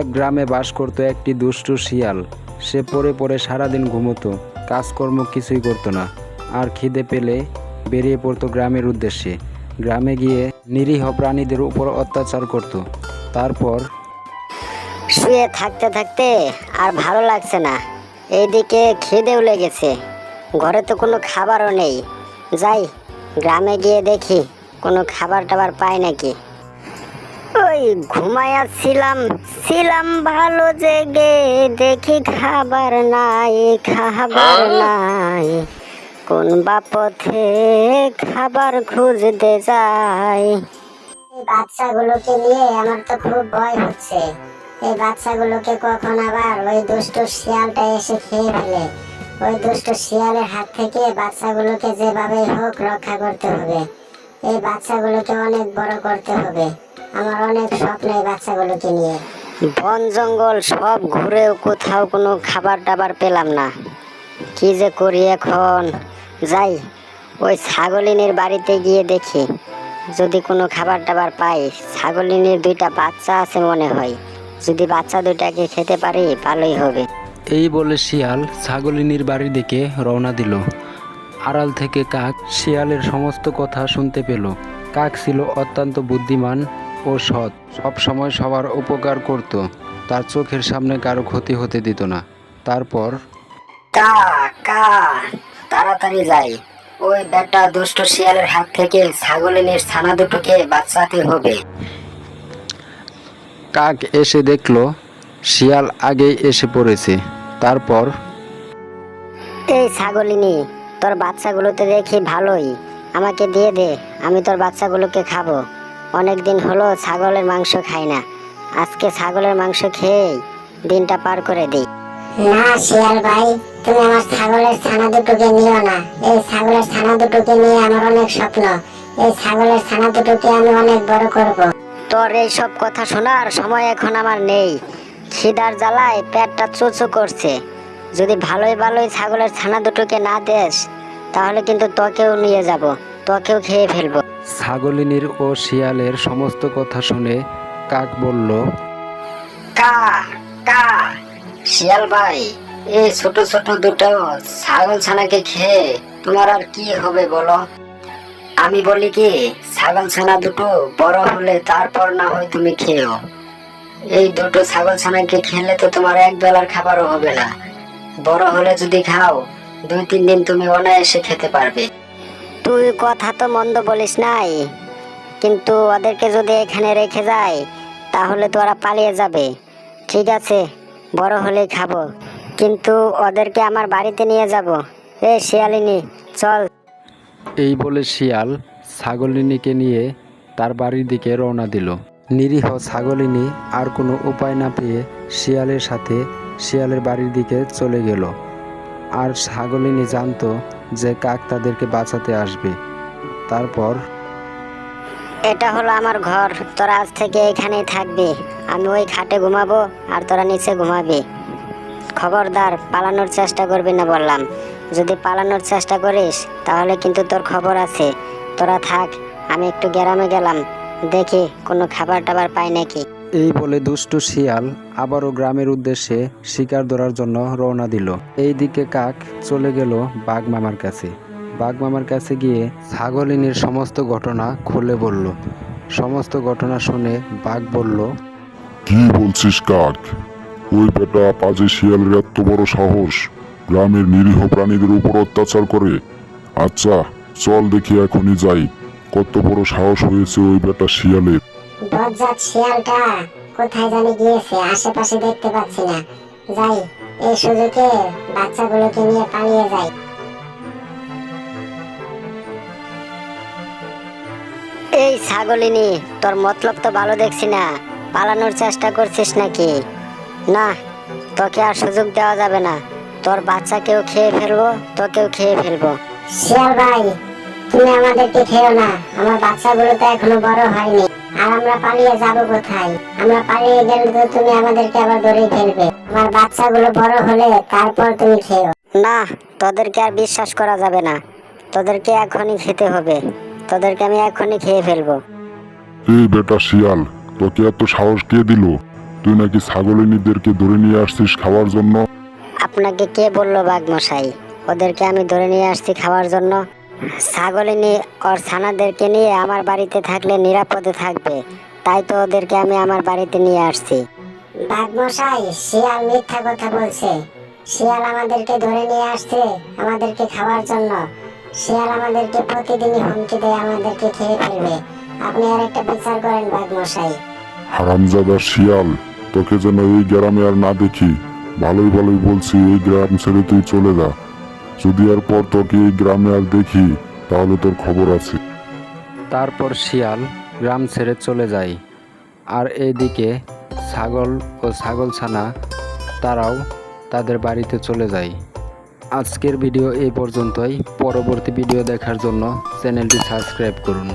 এক গ্রামে বাস করত একটি দুষ্টু শিয়াল। সে পড়ে পড়ে সারাদিন ঘুমোতো, কাজকর্ম কিছুই করতো না, আর খিদে পেলে বেরিয়ে পড়তো গ্রামের উদ্দেশ্যে। গ্রামে গিয়ে নিরীহ প্রাণীদের উপর অত্যাচার করত। তারপর শুয়ে থাকতে থাকতে আর ভালো লাগছে না, এইদিকে খিদেও লেগেছে, ঘরে তো কোনো খাবারও নেই। যাই গ্রামে গিয়ে দেখি কোনো খাবার টাবার পাই নাকি। ওই ঘুমাইয়াছিলাম ছিলাম ভালো জেগে, দেখি খাবার নাই খাবার নাই, কোন বা পথে খাবার খুঁজতে যাই। এই বাচ্চাগুলোকে নিয়ে আমার তো খুব ভয় হচ্ছে। এই বাচ্চাগুলোকে কখন আবার ওই দুষ্ট শিয়ালটা এসে খেয়ে ফেলে। ওই দুষ্ট শিয়ালের হাত থেকে বাচ্চাগুলোকে যেভাবে হোক রক্ষা করতে হবে। এই বাচ্চাগুলোকে অনেক বড় করতে হবে। আমার অনেক স্বপ্ন এই বাচ্চাগুলোকে নিয়ে। বন জঙ্গল সব ঘুরেও কোথাও কোনো খাবার টাবার পেলাম না, কি যে করি এখন। যাই ওই ছাগলিনীর বাড়িতে গিয়ে দেখি যদি কোনো খাবার টাবার পাই। ছাগলিনীর দুইটা বাচ্চা আছে মনে হয়, যদি বাচ্চা দুইটাকে খেতে পারি ভালোই হবে। এই বলে শিয়াল ছাগলিনীর বাড়ির দিকে রওনা দিল। আড়াল থেকে কাক শিয়ালের সমস্ত কথা শুনতে পেল। কাক ছিল অত্যন্ত বুদ্ধিমান ও সৎ, সব সময় সবার উপকার করত, তার চোখের সামনে কারো ক্ষতি হতে দিত না। তারপর কা কা তাড়াতাড়ি যাই, ওই বেটা দুষ্ট শিয়ালের হাত থেকে ছাগলিনীর ছানা দুটোকে বাঁচাতে হবে। কাক এসে দেখল শিয়াল আগেই এসে পড়েছে। তারপর এই ছাগলিনী, তোর বাচ্চাগুলোতে দেখি ভালোই, আমাকে দিয়ে দে, আমি তোর বাচ্চাগুলোকে খাবো। অনেক দিন হলো ছাগলের মাংস খাই না, আজকে ছাগলের মাংস খেয়েই দিনটা পার করে দিই। না শিয়াল ভাই, তুমি আমার ছাগলের ছানা দুটোকে নিও না। এই ছাগলের ছানা দুটোকে নিয়ে আমার অনেক স্বপ্ন। এই ছাগলের ছানা দুটোকে আমি অনেক বড় করব। তোর এই সব কথা শোনার সময় এখন আমার নেই। খিদার জ্বালায় পেটটা চুচু করছে। যদি ভালোই ভালোই ছাগলের ছানা দুটোকে না দেস, তাহলে কিন্তু তোকেও নিয়ে যাব, তোকেও খেয়ে ফেলবো। ছাগলিনীর ও শিয়ালের সমস্ত কথা শুনে কাক বলল, কা কা শিয়াল ভাই, এই ছোট ছোট দুটো ছাগল ছানাকে খেয়ে তোমার আর কি হবে বলো? আমি বলি কি, ছাগল ছানা দুটো বড় হলে তারপর না হয় তুমি খেও। এই দুটো ছাগল ছানাকে খেলে তো তোমার এক বেলার খাবারও হবে না। বড় হলে যদি খাও, 2-3 দিন তুমি অনায়াসে খেতে পারবে। তুই কথা তো মন্দ বলিস নাই, কিন্তু ওদেরকে যদি এখানে রেখে যায় তাহলে তো ওরা পালিয়ে যাবে। ঠিক আছে, বড় হলেই খাবো, কিন্তু ওদেরকে আমার বাড়িতে নিয়ে যাব। এ শিয়ালিনী চল। এই বলে শিয়াল ছাগলিনীকে নিয়ে তার বাড়ির দিকে রওনা দিল। নিরীহ ছাগলিনী আর কোনো উপায় না পেয়ে শিয়ালের সাথে শিয়ালের বাড়ির দিকে চলে গেল। আর ছাগলিনী জানতো যে কাক তাদেরকে বাঁচাতে আসবে। তারপর এটা হলো আমার ঘর, তোরা আজ থেকে এখানেই থাকবি। আমি ওই খাটে ঘুমাবো আর তোরা নিচে ঘুমাবি। খবরদার পালানোর চেষ্টা করবি না বললাম। যদি পালানোর চেষ্টা করিস তাহলে কিন্তু তোর খবর আছে। তোরা থাক, আমি একটু গ্রামে গেলাম, দেখি কোনো খাবার টাবার পাই নাকি। এই বলে দুষ্টু শিয়াল আবারও গ্রামের উদ্দেশ্যে শিকার ধরার জন্য রওনা দিল। এইদিকে কাক চলে গেল বাঘ মামার কাছে। বাঘ মামার কাছে গিয়ে ছাগলিনীর সমস্ত ঘটনা খুলে বলল। সমস্ত ঘটনা শুনে বাঘ বলল, কি বলছিস কাক? ওই বেটা পাজে শিয়ালের এত বড় সাহস, গ্রামের নিরীহ প্রাণীদের উপর অত্যাচার করে। আচ্ছা চল দেখি এখনই যাই, কত বড় সাহস হয়েছে ওই বেটা শিয়ালের। বজ্জাত শিয়ালটা কোথায় জানি গিয়েছে, আশেপাশে দেখতে পাচ্ছি না। যাই, এই সুযোগে বাচ্চাগুলোকে নিয়ে পালিয়ে যাই। এই ছাগলিনী, তোর মতলব তো ভালো দেখছি না, পালানোর চেষ্টা করছিস নাকি? না, তোকে আর সুযোগ দেওয়া যাবে না। তোর বাচ্চাকেও খেয়ে ফেলবো, তোকেও খেয়ে ফেলবো। শিয়াল ভাই, তুমি আমাদেরকে খেও না, আমার বাচ্চাগুলো তো এখনো বড় হয়নি। আর আমরা পালিয়ে যাব কোথায়? আমরা পালিয়ে গেলে তো তুমি আমাদেরকে আবার ধরে ফেলবে। আমার বাচ্চাগুলো বড় হলে তারপর তুমি খেও। না, তোদেরকে আর বিশ্বাস করা যাবে না, তোদেরকে এখনই খেতে হবে। তোদেরকে আমি এখনই খেয়ে ফেলবো। এই বেটা শিয়াল, তোকে এত সাহস কে দিল? তুই নাকি ছাগলিনীদেরকে ধরে নিয়ে আসছিস খাওয়ার জন্য। আপনাকে কে বললো বাঘমশাই ওদেরকে আমি ধরে নিয়ে আসছি খাওয়ার জন্য? ছাগলিনী ওর ছানাদেরকে নিয়ে আমার বাড়িতে থাকলে নিরাপদে থাকবে, তাই তো ওদেরকে আমি আমার বাড়িতে নিয়ে আসছি। বাঘমশাই শিয়াল মিথ্যা কথা বলছে। শিয়াল আমাদেরকে ধরে নিয়ে আসছে আমাদেরকে খাওয়ার জন্য। শিয়াল আমাদেরকে প্রতিদিনই হুমকি দেয় আমাদেরকে খেয়ে ফেলবে। আপনি আর একটা বিচার করেন বাঘমশাই। হারামজাদা শিয়াল, তোকে যেন এই গ্রামে আর না দেখি। ভালোই ভালোই বলছি, এই গ্রাম ছেড়ে তুই চলে যা। যদি আর পর তোকে এই গ্রামে আর দেখি তাহলে তোর খবর আছে। তারপর শিয়াল গ্রাম ছেড়ে চলে যায়। আর এইদিকে ছাগল ও ছাগলছানা তারাও তাদের বাড়িতে চলে যায়। আজকের ভিডিও এই পর্যন্তই। পরবর্তী ভিডিও দেখার জন্য চ্যানেলটি সাবস্ক্রাইব করুন।